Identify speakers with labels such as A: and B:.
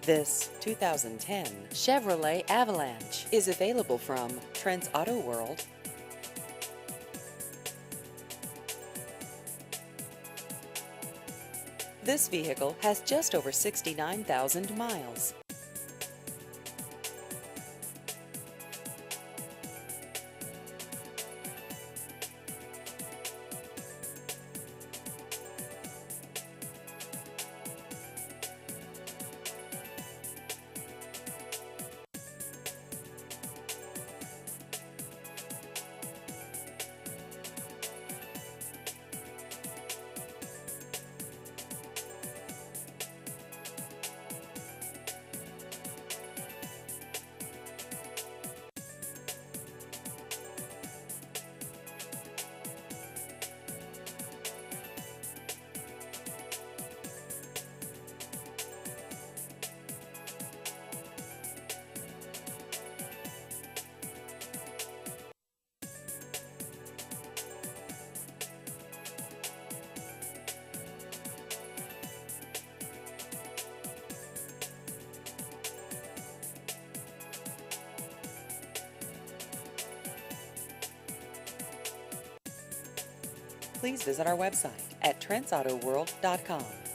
A: This 2010 Chevrolet Avalanche is available from Trent's Auto World. This vehicle has just over 69,000 miles. Please visit our website at trentsautoworld.com.